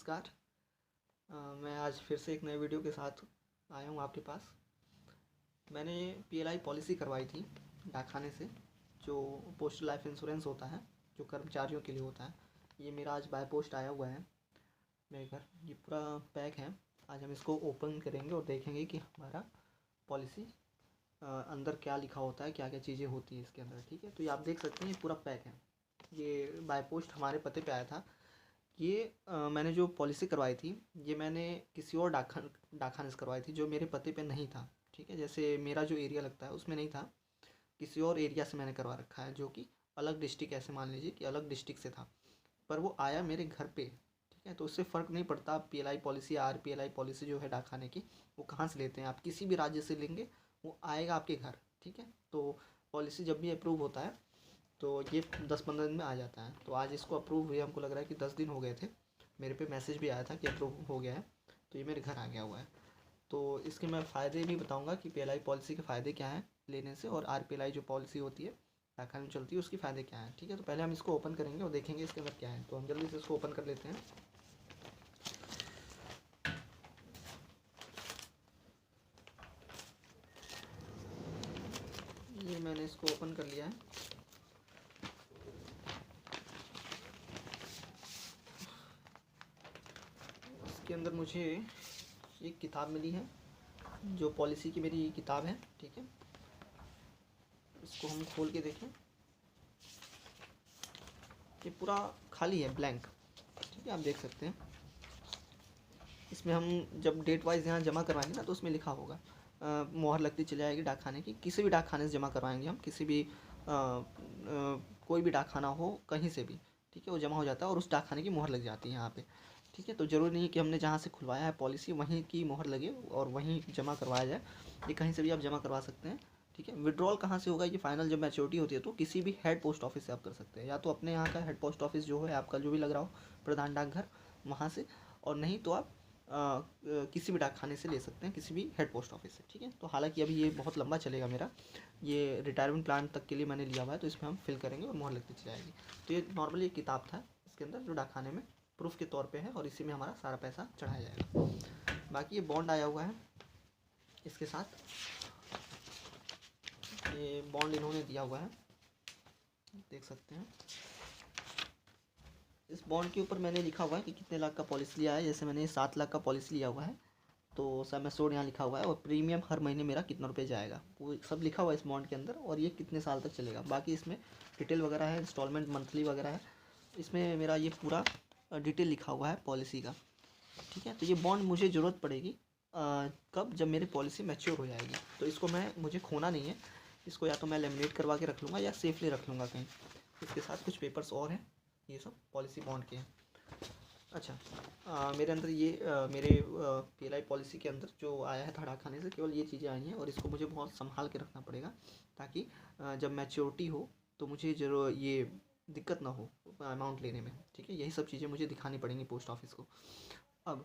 नमस्कार। मैं आज फिर से एक नए वीडियो के साथ आया हूँ आपके पास। मैंने पीएलआई पॉलिसी करवाई थी डाकखाने से, जो पोस्टल लाइफ इंश्योरेंस होता है, जो कर्मचारियों के लिए होता है। ये मेरा आज बाय पोस्ट आया हुआ है मेरे घर। ये पूरा पैक है। आज हम इसको ओपन करेंगे और देखेंगे कि हमारा पॉलिसी अंदर क्या लिखा होता है, क्या क्या चीज़ें होती हैं इसके अंदर। ठीक है, तो ये आप देख सकते हैं, ये पूरा पैक है। ये बाय पोस्ट हमारे पते पे आया था। ये मैंने जो पॉलिसी करवाई थी, ये मैंने किसी और डाकखाने से करवाई थी, जो मेरे पते पे नहीं था। ठीक है, जैसे मेरा जो एरिया लगता है उसमें नहीं था, किसी और एरिया से मैंने करवा रखा है, जो कि अलग डिस्ट्रिक्ट, ऐसे मान लीजिए कि अलग डिस्ट्रिक्ट से था, पर वो आया मेरे घर पे। ठीक है, तो उससे फ़र्क नहीं पड़ता पीएलआई पॉलिसी या आरपीएलआई पॉलिसी जो है डाकखाने की, वो कहाँ से लेते हैं। आप किसी भी राज्य से लेंगे, वो आएगा आपके घर। ठीक है, तो पॉलिसी जब भी अप्रूव होता है तो ये 10-15 दिन में आ जाता है। तो आज इसको अप्रूव हुए हमको लग रहा है कि 10 दिन हो गए थे। मेरे पे मैसेज भी आया था कि अप्रूव हो गया है, तो ये मेरे घर आ गया हुआ है। तो इसके मैं फ़ायदे भी बताऊंगा कि पीएलआई पॉलिसी के फ़ायदे क्या हैं लेने से, और आरपीएलआई जो पॉलिसी होती है डाकखाने में चलती है, उसके फ़ायदे क्या हैं। ठीक है, तो पहले हम इसको ओपन करेंगे और देखेंगे इसके अंदर क्या है। तो हम जल्दी से इसको ओपन कर लेते हैं। ये मैंने इसको ओपन कर लिया है। इसके अंदर मुझे एक किताब मिली है, जो पॉलिसी की मेरी किताब है। ठीक है, इसको हम खोल के देखें। ये पूरा खाली है, ब्लैंक। ठीक है, आप देख सकते हैं। इसमें हम जब डेट वाइज यहाँ जमा करवाएंगे ना, तो उसमें लिखा होगा, मोहर लगती चली जाएगी डाकखाने की। किसी भी डाकखाने से जमा करवाएंगे हम, किसी भी कोई भी डाकखाना हो, कहीं से भी। ठीक है, वो जमा हो जाता है और उस डाकखाने की मोहर लग जाती है यहाँ पे। ठीक है, तो ज़रूरी नहीं है कि हमने जहाँ से खुलवाया है पॉलिसी वहीं की मोहर लगे और वहीं जमा करवाया जाए। ये कहीं से भी आप जमा करवा सकते हैं। ठीक है, विड्रॉल कहाँ से होगा, ये फाइनल जब मैच्योरिटी होती है तो किसी भी हेड पोस्ट ऑफिस से आप कर सकते हैं, या तो अपने यहाँ का हेड पोस्ट ऑफिस जो है आपका, जो भी लग रहा हो, प्रधान डाकघर, वहाँ से, और नहीं तो आप किसी भी डाकखाने से ले सकते हैं, किसी भी हेड पोस्ट ऑफिस से। ठीक है, तो हालांकि अभी ये बहुत लंबा चलेगा मेरा, ये रिटायरमेंट प्लान तक के लिए मैंने लिया हुआ है, तो इसमें हम फिल करेंगे और मोहर लगती चली जाएगी। तो ये नॉर्मली एक किताब था इसके अंदर, जो डाकखाने में प्रूफ के तौर पे है, और इसी में हमारा सारा पैसा चढ़ाया जाएगा। बाकी ये बॉन्ड आया हुआ है इसके साथ, ये बॉन्ड इन्होंने दिया हुआ है, देख सकते हैं। इस बॉन्ड के ऊपर मैंने लिखा हुआ है कि कितने लाख का पॉलिसी लिया है। जैसे मैंने 7 लाख का पॉलिसी लिया हुआ है, तो सम एश्योर्ड यहाँ लिखा हुआ है, और प्रीमियम हर महीने मेरा कितना रुपये जाएगा, वो सब लिखा हुआ है इस बॉन्ड के अंदर, और ये कितने साल तक चलेगा। बाकी इसमें डिटेल वगैरह है, इंस्टॉलमेंट मंथली वगैरह है, इसमें मेरा ये पूरा डिटेल लिखा हुआ है पॉलिसी का। ठीक है, तो ये बॉन्ड मुझे ज़रूरत पड़ेगी कब, जब मेरी पॉलिसी मैच्योर हो जाएगी। तो इसको मुझे खोना नहीं है, इसको या तो मैं लेमिनेट करवा के रख लूँगा या सेफली रख लूँगा कहीं। इसके साथ कुछ पेपर्स और हैं, ये सब पॉलिसी बॉन्ड के हैं। अच्छा, मेरे अंदर ये मेरे पीएलआई पॉलिसी के अंदर जो आया है डाकखाने से, केवल ये चीज़ें आई हैं, और इसको मुझे बहुत संभाल के रखना पड़ेगा, ताकि जब मैच्योरिटी हो तो मुझे जरूर ये दिक्कत ना हो अमाउंट लेने में। ठीक है, यही सब चीज़ें मुझे दिखानी पड़ेंगी पोस्ट ऑफिस को। अब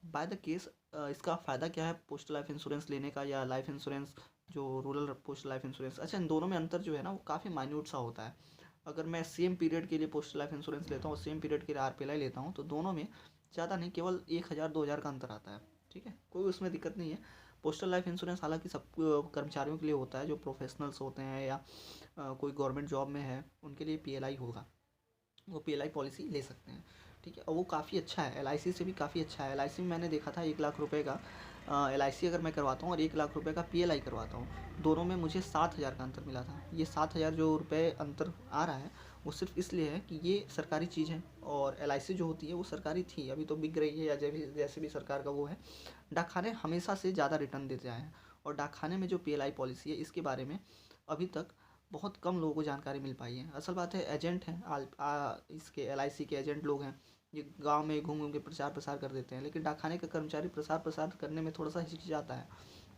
बाय द केस, इसका फ़ायदा क्या है पोस्टल लाइफ इंश्योरेंस लेने का, या लाइफ इंश्योरेंस जो रूरल पोस्टल लाइफ इंश्योरेंस। अच्छा, इन दोनों में अंतर जो है ना, वो काफ़ी माइन्यूट सा होता है। अगर मैं सेम पीरियड के लिए पोस्टल लाइफ इंश्योरेंस लेता हूँ और सेम पीरियड के लिए आरपीएलआई लेता हूँ, तो दोनों में ज़्यादा नहीं, केवल 1000-2000 का अंतर आता है। ठीक है, कोई उसमें दिक्कत नहीं है। पोस्टल लाइफ इंश्योरेंस हालांकि सब कर्मचारियों के लिए होता है, जो प्रोफेशनल्स होते हैं या कोई गवर्नमेंट जॉब में है, उनके लिए पीएलआई होगा, वो पीएलआई पॉलिसी ले सकते हैं। ठीक है, और वो काफ़ी अच्छा है, एलआईसी से भी काफ़ी अच्छा है। एलआईसी में मैंने देखा था 1 लाख रुपए का एलआईसी अगर मैं करवाता हूँ और 1 लाख रुपए का पीएलआई करवाता हूँ, दोनों में मुझे 7000 का अंतर मिला था। ये 7000 जो रुपये अंतर आ रहा है, वो सिर्फ इसलिए है कि ये सरकारी चीज़ है, और एलआईसी जो होती है वो सरकारी थी, अभी तो बिक रही है, या जैसे भी सरकार का वो है। डाकखाने हमेशा से ज़्यादा रिटर्न देते आए हैं, और डाकखाने में जो पीएलआई पॉलिसी है, इसके बारे में अभी तक बहुत कम लोगों को जानकारी मिल पाई है। असल बात है, एजेंट हैं, इसके एलआईसी के एजेंट लोग हैं, ये गांव में घूम घूम के प्रचार प्रसार कर देते हैं, लेकिन डाकखाने का कर्मचारी प्रसार प्रसार करने में थोड़ा सा हिचकिचाता है,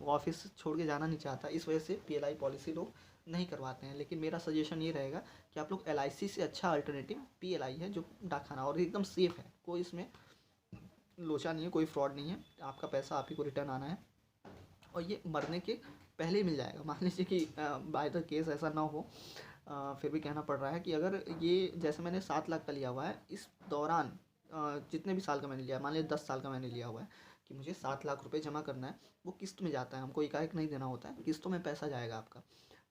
वो ऑफिस छोड़ के जाना नहीं चाहता, इस वजह से पीएलआई पॉलिसी लोग नहीं करवाते हैं। लेकिन मेरा सजेशन ये रहेगा कि आप लोग एलआईसी से अच्छा अल्टरनेटिव पीएलआई है, जो डाकखाना, और एकदम सेफ है, कोई इसमें लोचा नहीं है, कोई फ्रॉड नहीं है, आपका पैसा आप ही को रिटर्न आना है, और ये मरने के पहले ही मिल जाएगा। मान लीजिए कि बाय द केस ऐसा ना हो, फिर भी कहना पड़ रहा है कि अगर ये, जैसे मैंने 7 लाख का लिया हुआ है, इस दौरान जितने भी साल का मैंने लिया, मान लिया 10 साल का मैंने लिया हुआ है कि मुझे 7 लाख रुपए जमा करना है, वो किस्त में जाता है, हमको एकाएक नहीं देना होता है, किस्तों में पैसा जाएगा आपका।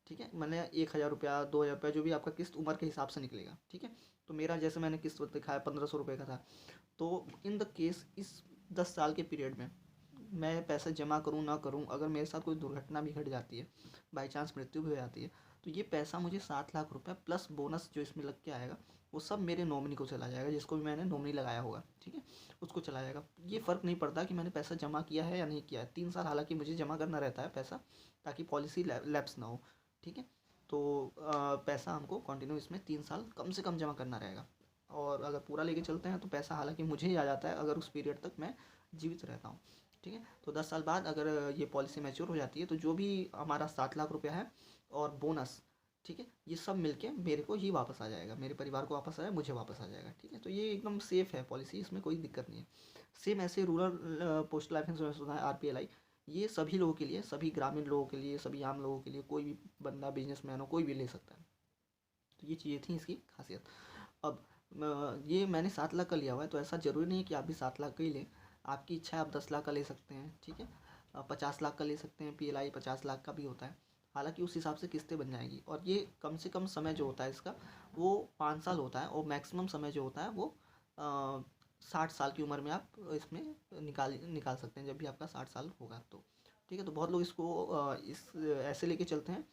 ठीक है, मैंने 1,000 रुपया 2,000 रुपया जो भी आपका किस्त उम्र के हिसाब से निकलेगा। ठीक है, तो मेरा जैसे मैंने किस्त दिखाया 1,500 रुपये का था, तो इन द केस इस 10 साल के पीरियड में मैं पैसा जमा करूँ ना करूँ, अगर मेरे साथ कोई दुर्घटना भी घट जाती है, बाई चांस मृत्यु भी हो जाती है, तो ये पैसा मुझे 7 लाख रुपये प्लस बोनस जो इसमें लग के आएगा वो सब मेरे नॉमिनी को चला जाएगा, जिसको भी मैंने नॉमिनी लगाया होगा। ठीक है, उसको चला जाएगा। ये फ़र्क नहीं पड़ता कि मैंने पैसा जमा किया है या नहीं किया है। 3 साल हालांकि मुझे जमा करना रहता है पैसा, ताकि पॉलिसी लैप्स ना हो। ठीक है, तो पैसा हमको कंटिन्यू इसमें 3 साल कम से कम जमा करना रहेगा। और अगर पूरा लेके चलते हैं तो पैसा हालांकि मुझे ही आ जाता है, अगर उस पीरियड तक मैं जीवित रहता हूँ। ठीक है, तो 10 साल बाद अगर ये पॉलिसी मैच्योर हो जाती है, तो जो भी हमारा 7 लाख रुपया है और बोनस, ठीक है, ये सब मिलके मेरे को ही वापस आ जाएगा, मेरे परिवार को वापस आएगा, मुझे वापस आ जाएगा। ठीक है, तो ये एकदम सेफ़ है पॉलिसी, इसमें कोई दिक्कत नहीं है। सेम ऐसे रूरल पोस्ट लाइफ इंश्योरेंस होता है, RPLI, ये सभी लोगों के लिए, सभी ग्रामीण लोगों के लिए, सभी आम लोगों के लिए, कोई भी बंदा बिजनेसमैन हो कोई भी ले सकता है। तो ये चीज़ें थी इसकी खासियत। अब ये मैंने 7 लाख का लिया हुआ है, तो ऐसा ज़रूरी नहीं है कि आप भी 7 लाख का ही लें। आपकी इच्छा है आप 10 लाख का ले सकते हैं। ठीक है, 50 लाख का ले सकते हैं। PLI 50 लाख का भी होता है। हालांकि उस हिसाब से किस्तें बन जाएंगी, और ये कम से कम समय जो होता है इसका वो 5 साल होता है, और मैक्सिमम समय जो होता है वो 60 साल की उम्र में आप इसमें निकाल सकते हैं, जब भी आपका 60 साल होगा तो। ठीक है, तो बहुत लोग इसको इस ऐसे लेके चलते हैं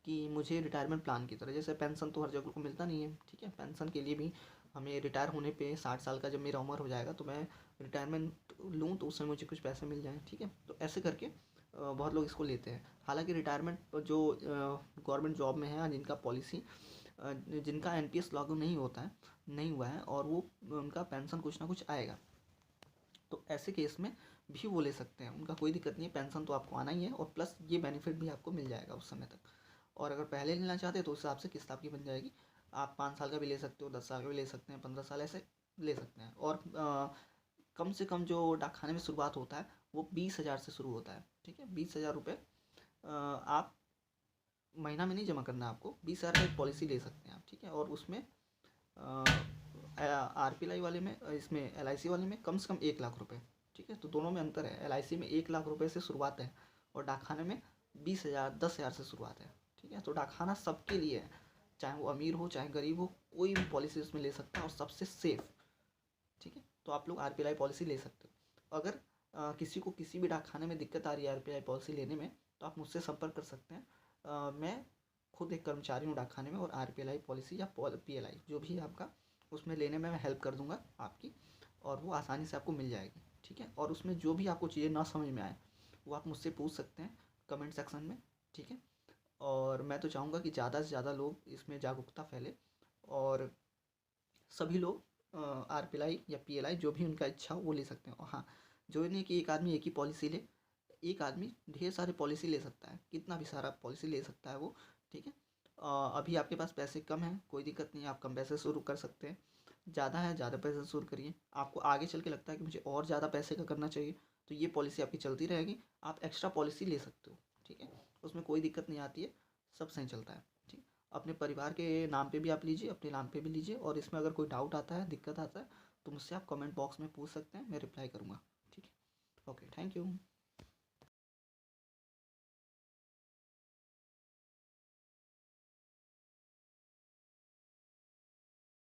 कि मुझे रिटायरमेंट प्लान की तरह, जैसे पेंशन तो हर जगह को मिलता नहीं है। ठीक है, पेंशन के लिए भी हमें रिटायर होने पे 60 साल का जब मेरा उम्र हो जाएगा तो मैं रिटायरमेंट लूँ, तो उसमें मुझे कुछ पैसे मिल जाएँ। ठीक है, तो ऐसे करके बहुत लोग इसको लेते हैं। हालांकि रिटायरमेंट जो गवर्नमेंट जॉब में है या जिनका पॉलिसी जिनका NPS लागू नहीं होता है, नहीं हुआ है, और वो उनका पेंशन कुछ ना कुछ आएगा, तो ऐसे केस में भी वो ले सकते हैं, उनका कोई दिक्कत नहीं है। पेंशन तो आपको आना ही है, और प्लस ये बेनिफिट भी आपको मिल जाएगा उस समय तक। और अगर पहले लेना चाहते हैं तो उस हिसाब से किस्त आपकी बन जाएगी। आप 5 साल का भी ले सकते हो, 10 साल का भी ले सकते हैं, 15 साल ऐसे ले सकते हैं। और कम से कम जो डाकखाने में शुरुआत होता है वो 20,000 से शुरू होता है। ठीक है, 20,000 रुपये आप महीना में नहीं जमा करना है आपको, 20,000 का एक पॉलिसी ले सकते हैं आप। ठीक है, और उसमें RPLI वाले में, इसमें LIC वाले में कम से कम 1 लाख रुपए। ठीक है, तो दोनों में अंतर है। LIC में 1 लाख रुपए से शुरुआत है, और डाकखाने में 20,000 10,000 से शुरुआत है। ठीक है, तो डाकखाना सबके लिए है, चाहे वो अमीर हो चाहे गरीब हो, कोई भी पॉलिसी उसमें ले सकता है, और सबसे सेफ। ठीक है, तो आप लोग RPLI पॉलिसी ले सकते हो। अगर किसी को किसी भी डाकखाने में दिक्कत आ रही है RPLI पॉलिसी लेने में, तो आप मुझसे संपर्क कर सकते हैं। मैं खुद एक कर्मचारी हूँ डाकखाने में, और RPLI पॉलिसी या PLI जो भी है आपका, उसमें लेने में मैं हेल्प कर दूंगा आपकी, और वो आसानी से आपको मिल जाएगी। ठीक है, और उसमें जो भी आपको चीज़ें ना समझ में आए वो आप मुझसे पूछ सकते हैं कमेंट सेक्शन में। ठीक है, और मैं तो चाहूँगा कि ज़्यादा से ज़्यादा लोग इसमें जागरूकता फैले, और सभी लोग RPLI या PLI जो भी उनका इच्छा हो वो ले सकते हैं। और हाँ, जो नहीं कि एक आदमी एक ही पॉलिसी ले, एक आदमी ढेर सारे पॉलिसी ले सकता है, कितना भी सारा पॉलिसी ले सकता है वो। ठीक है, अभी आपके पास पैसे कम हैं, कोई दिक्कत नहीं है, आप कम पैसे शुरू कर सकते हैं। ज़्यादा है, ज़्यादा पैसे से शुरू करिए। आपको आगे चल के लगता है कि मुझे और ज़्यादा पैसे का करना चाहिए, तो ये पॉलिसी आपकी चलती रहेगी, आप एक्स्ट्रा पॉलिसी ले सकते हो। ठीक है, उसमें कोई दिक्कत नहीं आती है, सब सही चलता है। ठीक, अपने परिवार के नाम पे भी आप लीजिए, अपने नाम पे भी लीजिए, और इसमें अगर कोई डाउट आता है, दिक्कत आता है, तो मुझसे आप कमेंट बॉक्स में पूछ सकते हैं, मैं रिप्लाई करूँगा। ठीक है, ओके, थैंक यू।